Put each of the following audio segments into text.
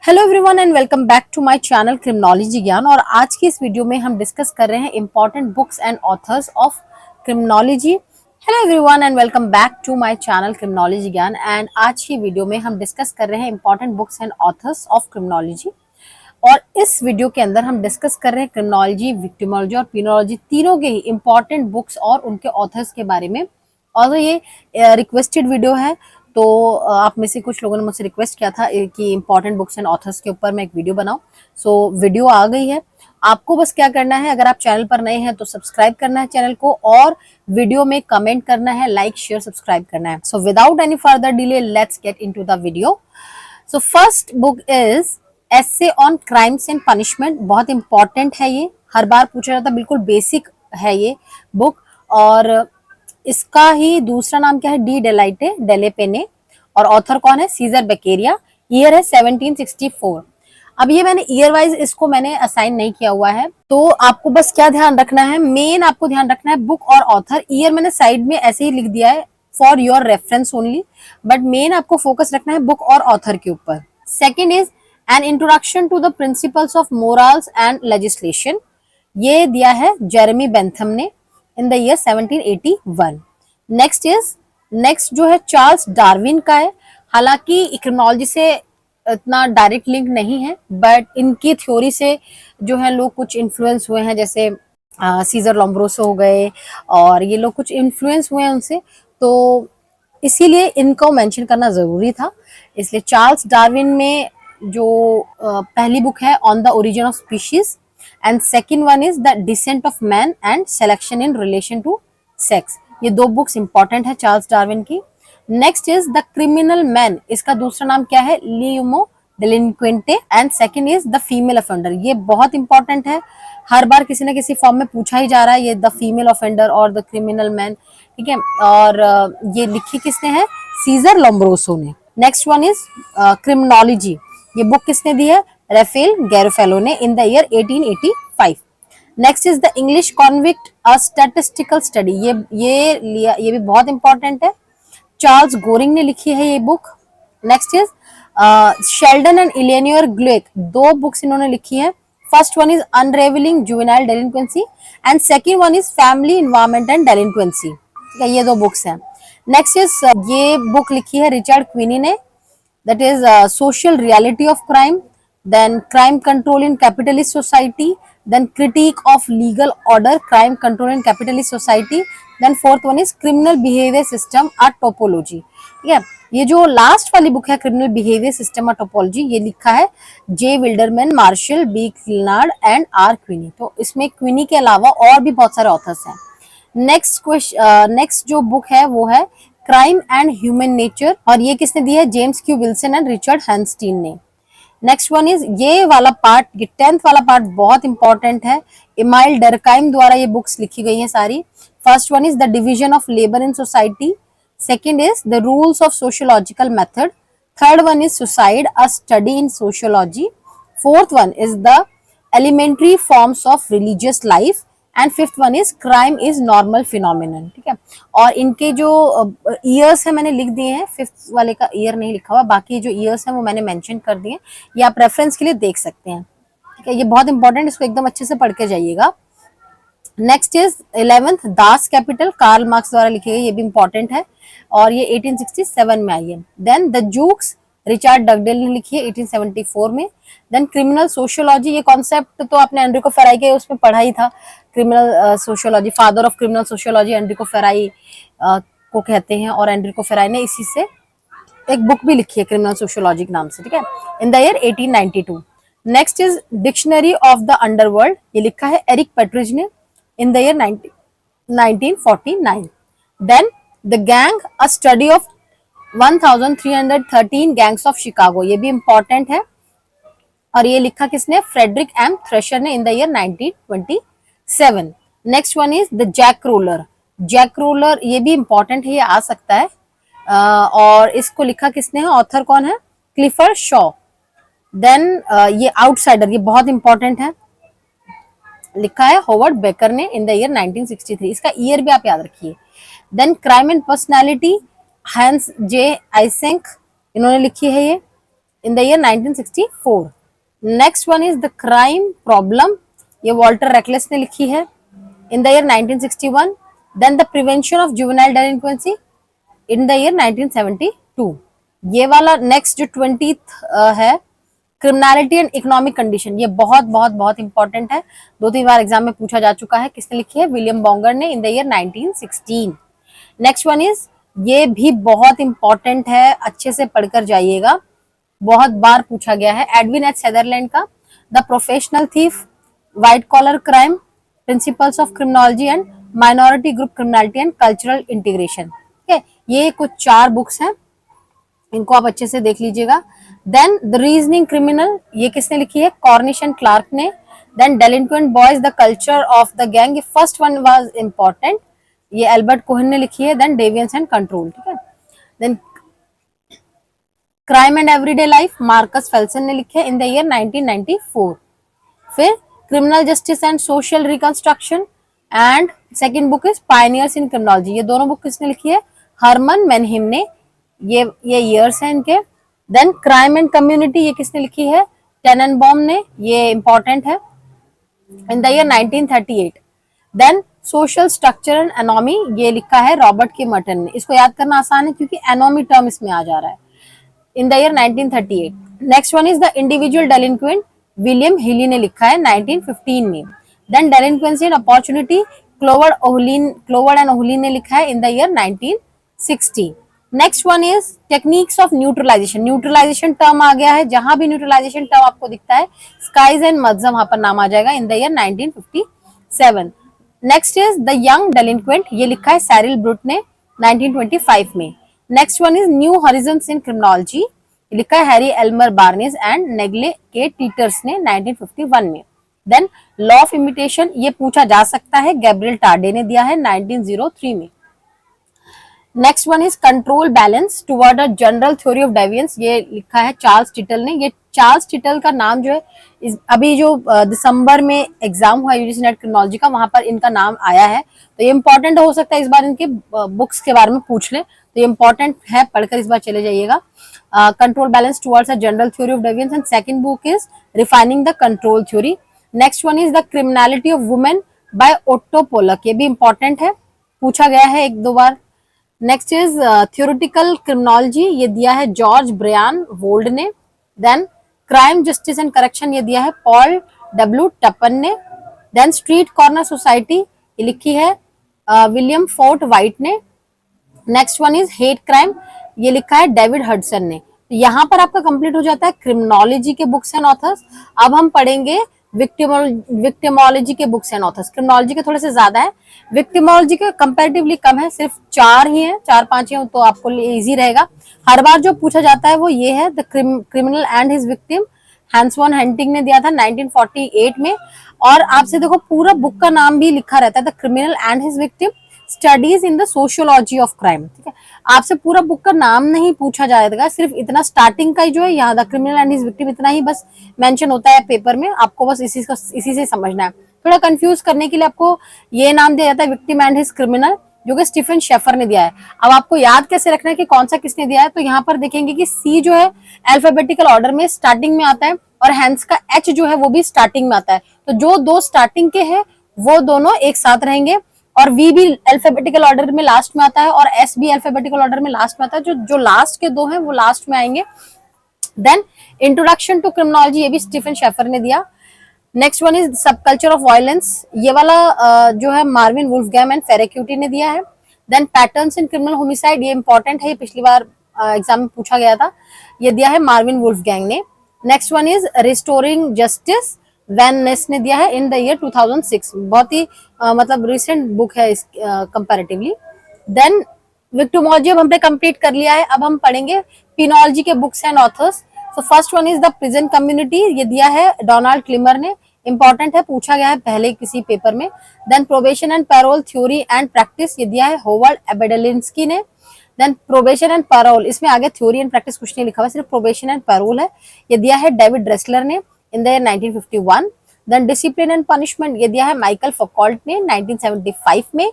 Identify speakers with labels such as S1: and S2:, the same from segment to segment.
S1: Hello everyone and welcome back to my channel criminology Gyan. और आज की इस वीडियो में हम डिस्कस कर रहे हैं important books and authors of criminology. Hello everyone and welcome back to my channel criminology Gyan. And आज की वीडियो में हम डिस्कस कर रहे हैं important books and authors of criminology. और इस वीडियो के अंदर हम डिस्कस कर रहे हैं क्रिमिनोलॉजी, विक्टिमोलॉजी और पेनोलॉजी तीनों के ही इंपॉर्टेंट बुक्स और उनके ऑथर्स के बारे में। और ये रिक्वेस्टेड वीडियो है, तो आप में से कुछ लोगों ने मुझसे रिक्वेस्ट किया था कि इंपॉर्टेंट बुक्स एंड ऑथर्स के ऊपर मैं एक वीडियो बनाऊं। सो वीडियो आ गई है। आपको बस क्या करना है, अगर आप चैनल पर नए हैं तो सब्सक्राइब करना है चैनल को, और वीडियो में कमेंट करना है, लाइक शेयर सब्सक्राइब करना है। So without any further delay let's get into the video. So first book is essay on crimes and punishment. बहुत इंपॉर्टेंट है ये, हर बार पूछा जाता है, बिल्कुल बेसिक है ये बुक। और इसका ही दूसरा नाम क्या है, डी डेलाइटे डेलेपेने, और ऑथर कौन है, सीजर बेकेरिया। ईयर है 1764। अब ये मैंने ईयर वाइज इसको मैंने असाइन नहीं किया हुआ है, तो आपको बस क्या ध्यान रखना है, मेन आपको ध्यान रखना है बुक और ऑथर। ईयर मैंने साइड में ऐसे ही लिख दिया है for your reference only, but main आपको फोकस रखना है बुक और ऑथर के ऊपर। Second is an introduction to the principles of morals and legislation. ये दिया है जेरेमी बेंथम ने इन द ईयर 1781। नेक्स्ट जो है चार्ल्स डार्विन का है। हालांकि क्रिमिनोलॉजी से इतना डायरेक्ट लिंक नहीं है, बट इनकी थ्योरी से जो है लोग कुछ इन्फ्लुएंस हुए हैं, जैसे सीजर लोम्ब्रोसो हो गए, और ये लोग कुछ इन्फ्लुएंस हुए हैं उनसे, तो इसीलिए इनको मेंशन करना जरूरी था। इसलिए चार्ल्स डार्विन में जो पहली बुक है on the origin of species, and second one is the descent of man and selection in relation to sex. ये दो बुक्स इंपॉर्टेंट है चार्ल्स डार्विन की। Next is the criminal man, इसका दूसरा नाम क्या है, L'uomo delinquente, and second is the female offender. ये बहुत इंपॉर्टेंट है, हर बार किसी ना किसी फॉर्म में पूछा ही जा रहा है, ये द फीमेल ऑफेंडर और द क्रिमिनल मैन, ठीक है। और ये लिखी किसने है, सीजर लोम्ब्रोसो ने। नेक्स्ट वन इज क्रिमिनोलॉजी, ये बुक किसने दी है, राफेल गैरोफेलो ने in the year 1885। Next is the English convict a statistical study, ये भी बहुत इंपॉर्टेंट है, चार्ल्स गोरिंग ने लिखी है ये book. Next is Sheldon and Eleanor Glueck, दो बुक्स इन्होंने लिखी है। First one is unraveling juvenile delinquency, and second one is family environment and delinquency, ठीक है, ये दो बुक्स हैं। नेक्स्ट इज ये बुक लिखी है रिचर्ड क्वीनी ने, that is social reality of crime, then crime control in capitalist society, then critique of legal order, crime control in capitalist society, then fourth one is criminal behavior system a topology, ठीक है। ये जो last वाली book है criminal behaviour system और topology, ये लिखा है जे विल्डरमैन, मार्शल बी क्लिनार्ड एंड आर क्वीनी। तो इसमें क्वीनी के अलावा और भी बहुत सारे ऑथर्स हैं। नेक्स्ट जो बुक है वो है क्राइम एंड ह्यूमन नेचर, और ये किसने दी है, James Q Wilson and Richard Herrnstein ने। नेक्स्ट वन इज ये वाला पार्ट, ये 10th वाला पार्ट बहुत इंपॉर्टेंट है, इमाइल डरकाइम द्वारा ये बुक्स लिखी गई हैं सारी। First one is the division of labour in society, second is the rules of sociological method, third one is suicide a study in sociology, fourth one is the elementary forms of religious life, and fifth one is crime is normal phenomenon, ठीक है। और इनके जो years है मैंने लिख दिए हैं, फिफ्थ वाले का ईयर नहीं लिखा हुआ, बाकी जो ईयर्स हैं वो मैंने मेंशन कर दिए, ये आप रेफरेंस के लिए देख सकते हैं, ठीक है। ये बहुत इंपॉर्टेंट, इसको एकदम अच्छे से पढ़ के जाइएगा। Next is 11th Das Kapital, Karl Marx द्वारा लिखी गई, ये भी इंपॉर्टेंट है, और ये 1867 में आई है। Then the Jukes, Richard Dugdale ने लिखी है 1874 में। देन क्रिमिनल सोशियोलॉजी, ये कॉन्सेप्ट तो आपने एनरिको फेराई के उसमें पढ़ा ही था, criminal sociology, father of criminal sociology Enrico Ferri को कहते हैं, और एनरिको फेराई ने इसी से एक बुक भी लिखी है क्रिमिनल सोशियोलॉजी के नाम से, ठीक है, in the year 1892। Next is dictionary of the underworld, ये लिखा है एरिक पेट्रिज ने in the year 1949। Then the gang, a study of 1313 gangs of Chicago, ये भी इंपॉर्टेंट है, और ये लिखा किसने, फ्रेडरिक एम थ्रेशर ने in the year 1927। Next one is the jack roller, jack roller ये भी इंपॉर्टेंट है, ये आ सकता है, और इसको लिखा किसने है, ऑथर कौन है, क्लिफर्ड शॉ। देन ये आउटसाइडर, ये बहुत इंपॉर्टेंट है, लिखा है होवर्ड बेकर ने इन द ईयर 1963, इसका ईयर भी आप याद रखिए। Then crime and personality, Hans J Eysenck, इन्होंने लिखी है ये। in the year 1964. Next one is the crime problem, ये वॉल्टर रेकलेस ने लिखी है, in the year 1961. Then the prevention of juvenile delinquency in the year 1972. ये वाला नेक्स्ट जो 20th है, क्रिमिनलिटी एंड इकोनॉमिक कंडीशन, ये बहुत बहुत बहुत इंपॉर्टेंट है, 2-3 बार एग्जाम में पूछा जा चुका है। किसने लिखी है? विलियम बॉन्गर ने, in the year 1916। Next one is, ये भी बहुत इंपॉर्टेंट है, अच्छे से पढ़कर जाइएगा, बहुत बार पूछा गया है, एडविन एच सदरलैंड का the professional thief, white collar crime, principles of criminology and minority group criminality and cultural integration. ठीक है, ये कुछ 4 बुक्स हैं, इनको आप अच्छे से देख लीजिएगा। देन द रीजनिंग क्रिमिनल, ये किसने लिखी है? कॉर्निश एंड क्लार्क ने। Then delinquent boys the culture of the gang, ये फर्स्ट वन वाज इंपॉर्टेंट, ये एल्बर्ट कोहेन ने लिखी है। देन डेवियंस एंड कंट्रोल, ठीक है। Then crime and everyday life, Marcus Felson ने लिखे इन द ईयर 1994। फिर criminal justice and social reconstruction, and second book is pioneers in criminology, ये दोनों बुक किसने लिखी है? हरमन मेनहिम ने, ये ईयर्स हैं इनके। देन क्राइम एंड कम्युनिटी, ये किसने लिखी है? टेननबॉम ने, ये इंपॉर्टेंट है, in the year 1938। Then social structure and anomie, ये लिखा है रॉबर्ट के मर्टन ने, इसको याद करना आसान है क्योंकि एनोमी टर्म इसमें आ जा रहा है, in the year 1938। Next one is the individual delinquent, William Healy ने लिखा है 1915 में। Then delinquency and opportunity, Cloward and Ohlin ने लिखा है in the year 1960। Next one is techniques of neutralization, neutralization term आ गया है, जहां भी न्यूट्रलाइजेशन टर्म आपको दिखता है, स्काइज एंड मज्जम वहां पर नाम आ जाएगा, in the year 1957। Next is the young delinquent, ये लिखा है सैरिल ब्रूट ने 1925 में। Next one is new horizons in criminology, लिखा है Harry Elmer Barnes and Negley K Teeters ने 1951 में। देन लॉ ऑफ इमिटेशन, ये पूछा जा सकता है, गैब्रियल टार्डे ने दिया है 1903 में। Next one is control balance toward a general theory of deviance, ये लिखा है चार्ल्स टिटल ने। ये चार्ल्स टिटल का नाम जो है, अभी जो दिसंबर में एग्जाम हुआ यूजीसी नेट क्रिमिनोलॉजी का, वहां पर इनका नाम आया है, तो ये इंपॉर्टेंट हो सकता है, इस बार इनके बुक्स के बारे में पूछ ले, तो ये इंपॉर्टेंट है, पढ़कर इस बार चले जाइएगा। Control balance towards a general theory of deviance, and second book is refining the control theory. Next one is the criminality of women by Otto Pollak, ये भी इंपॉर्टेंट है, पूछा गया है 1-2 बार। नेक्स्ट इज थ्योरेटिकल क्रिमिनोलॉजी, ये दिया है जॉर्ज ब्रियान वोल्ड ने। Then crime justice and correction, ये दिया है पॉल डब्ल्यू टपन ने। देन स्ट्रीट कॉर्नर सोसाइटी, ये लिखी है विलियम फोर्ट वाइट ने। Next one is hate crime, ये लिखा है डेविड हडसन ने। तो यहाँ पर आपका कंप्लीट हो जाता है क्रिमिनोलॉजी के बुक्स एंड ऑथर्स। अब हम पढ़ेंगे विक्टिमोलॉजी के बुक्स एंड ऑथर्स। क्रिमिनोलॉजी के थोड़े से ज्यादा है, विक्टिमोलॉजी के कंपैरेटिवली कम है, सिर्फ 4 ही है, 4-5 ही, तो आपको इजी रहेगा। हर बार जो पूछा जाता है वो ये है, the criminal and his victim, Hans von Hentig ने दिया था 1948 में। और आपसे देखो पूरा बुक का नाम भी लिखा रहता है, the criminal and his victim, studies in the sociology of crime. ठीक है, आपसे पूरा बुक का नाम नहीं पूछा जाएगा, सिर्फ इतना स्टार्टिंग का ही जो है, यहाँ the criminal and his victim इतना ही बस मेंशन होता है पेपर में, आपको बस इसी से समझना है। थोड़ा कंफ्यूज करने के लिए आपको ये नाम दिया जाता है विक्टिम एंड हिज क्रिमिनल, जो कि स्टीफन शेफर ने दिया है। अब आपको याद कैसे रखना है कि कौन सा किसने दिया है, तो यहाँ पर देखेंगे कि सी जो है अल्फाबेटिकल ऑर्डर में स्टार्टिंग में आता है, और हैंस का एच जो है वो भी स्टार्टिंग में आता है, तो जो 2 स्टार्टिंग के हैं वो दोनों एक साथ रहेंगे, और वी भी अल्फाबेटिकल ऑर्डर में लास्ट में आता है, और एस भी अल्फाबेटिकल ऑर्डर में लास्ट में आता है, जो लास्ट के 2 हैं वो लास्ट में आएंगे। देन इंट्रोडक्शन टू क्रिमिनोलॉजी, ये भी स्टीफन शेफर ने दिया। नेक्स्ट वन इज सब कल्चर ऑफ वायलेंस, ये वाला जो है मार्विन वुल्फगैम एंड फेरेक्यूटी ने दिया है। Then patterns in criminal homicide, ये इंपॉर्टेंट है, ये पिछली बार एग्जाम में पूछा गया था, ये दिया है मार्विन वुल्फगैंग ने। Next one is restoring justice, Van Ness ने दिया है इन द ईयर 2006, बहुत ही मतलब रिसेंट बुक है इस कंपैरेटिवली। देन विक्टिमोलॉजी अब हमने कंप्लीट कर लिया है, अब हम पढ़ेंगे पिनोलॉजी के books and authors. So first one is the prison community, ये दिया है डोनाल्ड क्लिमर ने, इंपॉर्टेंट है, पूछा गया है पहले किसी पेपर में। Then probation and parole theory and practice, ये दिया है होवर्ड एबेडेलिंस्की ने। देन प्रोबेशन एंड पैरोल, इसमें आगे थ्योरी एंड प्रैक्टिस कुछ नहीं लिखा हुआ, सिर्फ प्रोबेशन एंड पैरोल है, ये दिया है डेविड ड्रेसलर ने in the year 1951। Then discipline and punishment, ये दिया है माइकल फॉकॉल्ट ने 1975 में।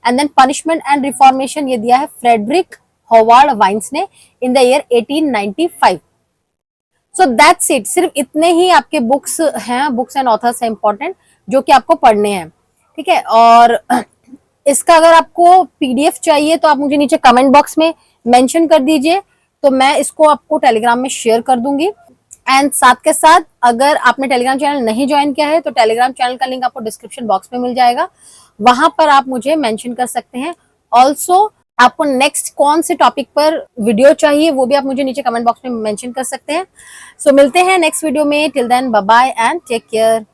S1: And then punishment and reformation, ये दिया है फ्रेडरिक होवार्ड वाइन्स ने in the year 1895। So that's it, सिर्फ इतने ही आपके बुक्स हैं, बुक्स एंड ऑथर्स है इंपॉर्टेंट, जो कि आपको पढ़ने हैं, ठीक है। और इसका अगर आपको पीडीएफ चाहिए तो आप मुझे नीचे कमेंट बॉक्स में मेंशन कर दीजिए, तो मैं इसको आपको टेलीग्राम में शेयर कर दूंगी। एंड साथ के साथ अगर आपने टेलीग्राम चैनल नहीं ज्वाइन किया है तो टेलीग्राम चैनल का लिंक आपको डिस्क्रिप्शन बॉक्स में मिल जाएगा, वहां पर आप मुझे मेंशन कर सकते हैं। ऑल्सो आपको नेक्स्ट कौन से टॉपिक पर वीडियो चाहिए वो भी आप मुझे नीचे कमेंट बॉक्स में मेंशन कर सकते हैं। सो मिलते हैं नेक्स्ट वीडियो में, till then bye bye and take care.